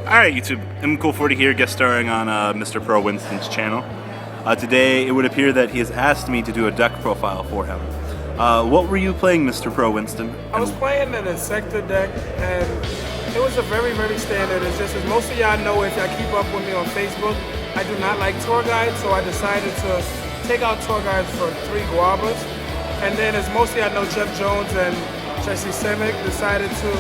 Alright, YouTube. M-Cool40 here, guest starring on Mr. Prowinston's channel. Today, it would appear that he has asked me to do a deck profile for him. What were you playing, Mr. Prowinston? I was playing an Inzector deck, and it was a very, very standard. It's just, as most of y'all know, if y'all keep up with me on Facebook, I do not like tour guides, so I decided to take out tour guides for 3 guavas. And then, as most of y'all know, Jeff Jones and Jesse Semick decided to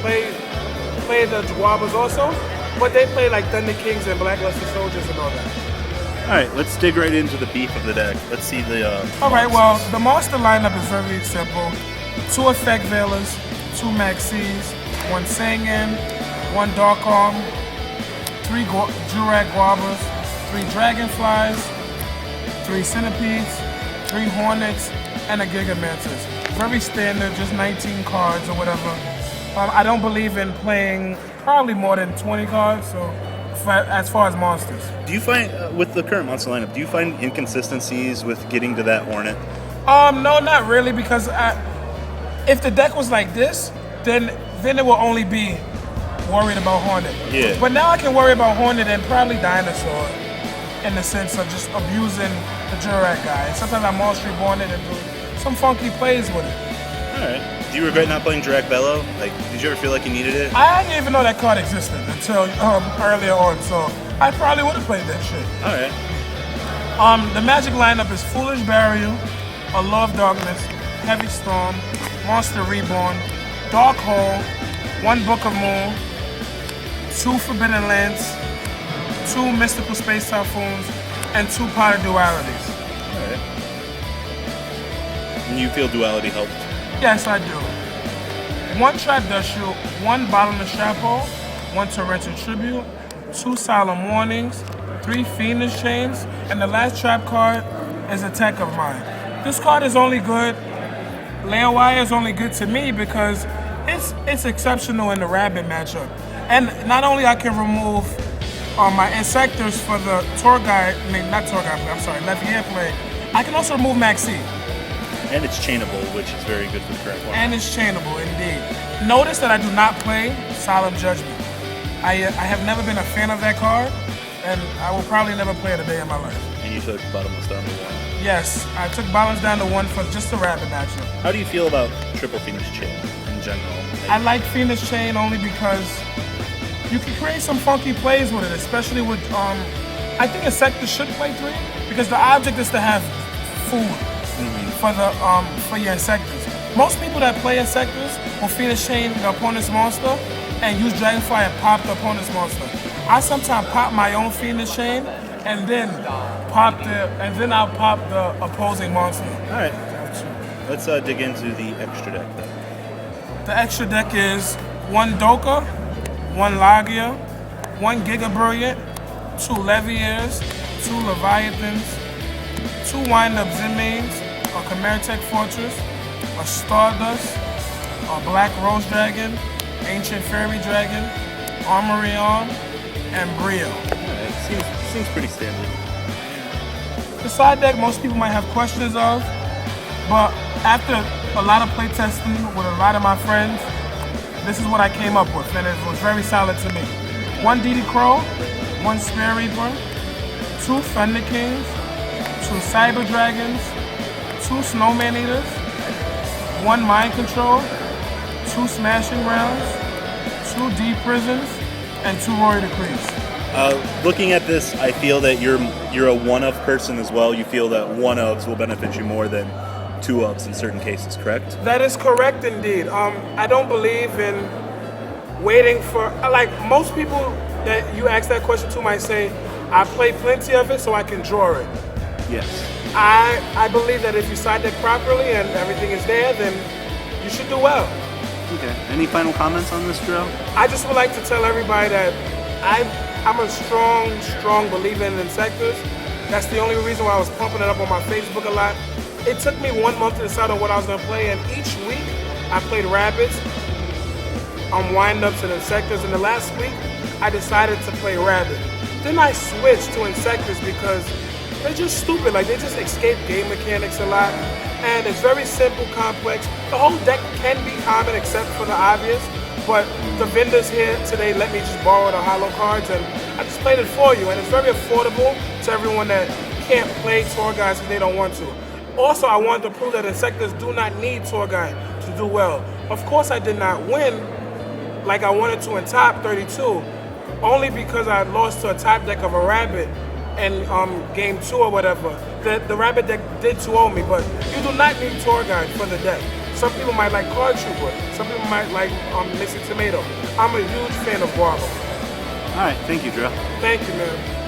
play the guavas also, but they play like Thunder Kings and Blackluster Soldiers and all that. Alright, let's dig right into the beef of the deck. Let's see the Alright, well, the monster lineup is very simple. 2 Effect Veilers, 2 Maxis, 1 Sangan, 1 Dark Arm, 3 Jurak Guavas, 3 Dragonflies, 3 Centipedes, 3 Hornets, and a Gigamantis. Very standard, just 19 cards or whatever. I don't believe in playing probably more than 20 cards, so as far as monsters. Do you find, with the current monster lineup, do you find inconsistencies with getting to that Hornet? No, not really, because if the deck was like this, then it will only be worried about Hornet. Yeah. But now I can worry about Hornet and probably Dinosaur, in the sense of just abusing the Jurak guy. And sometimes I Monster Reborn it and do some funky plays with it. Alright. Do you regret not playing Jurak Bellow? Like, did you ever feel like you needed it? I didn't even know that card existed until earlier on, so I probably would have played that shit. Alright. The Magic lineup is Foolish Burial, Allure of Darkness, Heavy Storm, Monster Reborn, Dark Hole, 1 Book of Moon, 2 Forbidden Lands, 2 Mystical Space Typhoons, and 2 Potter Dualities. Alright. And you feel duality helped? Yes, I do. 1 Trap Dust Shield, 1 Bottomless Trap Hole, 1 Torrential Tribute, 2 Solemn Warnings, 3 Fiendish Chains, and the last trap card is a tech of mine. This card is only good, Layer Wire is only good to me because it's exceptional in the Rabbit matchup. And not only I can remove my Inzectors for the Levier play, I can also remove Maxi. And it's chainable, which is very good for the correct one. And it's chainable, indeed. Notice that I do not play Solemn Judgment. I have never been a fan of that card, and I will probably never play it a day in my life. And you took Bottomless down to 1. Yes, I took Bottomless down to 1 for just the Rabbit matchup. How do you feel about Triple Fiendish Chain in general? I like Fiendish Chain only because you can create some funky plays with it, especially with, I think Inzector should play 3, because the object is to have food. For your Inzectors. Most people that play Inzectors will Fiendish Chain the opponent's monster and use Dragonfly and pop the opponent's monster. I sometimes pop my own Fiendish Chain and then I'll pop the opposing monster. Alright. Let's dig into the extra deck then. The extra deck is 1 Doka, 1 Lagia, 1 Giga Brilliant, 2 Leviers, 2 Leviathans, 2 Wind-Up Zimains, a Chimeratech Fortress, a Stardust, a Black Rose Dragon, Ancient Fairy Dragon, Armory Arm, and Brio. It seems pretty standard. The side deck most people might have questions of, but after a lot of playtesting with a lot of my friends, this is what I came up with, and it was very solid to me. 1 DD Crow, 1 Spear Reaper, 2 Thunder Kings, 2 Cyber Dragons, 2 Snowman Eaters, 1 Mind Control, 2 Smashing Rounds, 2 Deep Prisons, and 2 Royal Decrees. Looking at this, I feel that you're a 1-of person as well. You feel that 1-ofs will benefit you more than 2-ofs in certain cases, correct? That is correct indeed. I don't believe in waiting for, like most people that you ask that question to might say, I play plenty of it so I can draw it. Yes. I believe that if you side deck properly and everything is there, then you should do well. Okay. Any final comments on this drill? I just would like to tell everybody that I'm a strong believer in Inzectors. That's the only reason why I was pumping it up on my Facebook a lot. It took me 1 month to decide on what I was going to play, and each week I played Rabbits, Wind-Ups, and Inzectors. And the last week I decided to play Rabbit. Then I switched to Inzectors because they're just stupid. Like, they just escape game mechanics a lot. And it's very simple, complex. The whole deck can be common except for the obvious. But the vendors here today let me just borrow the holo cards, and I just played it for you. And it's very affordable to everyone that can't play tour guides if they don't want to. Also, I wanted to prove that Inzectors do not need tour guide to do well. Of course, I did not win like I wanted to in top 32, only because I lost to a top deck of a rabbit in game 2 or whatever. The rabbit deck did 2-0 me, but you do not need tour guide for the deck. Some people might like Card Trooper. Some people might like Missing Tomato. I'm a huge fan of Guava. All right, thank you, Drill. Thank you, man.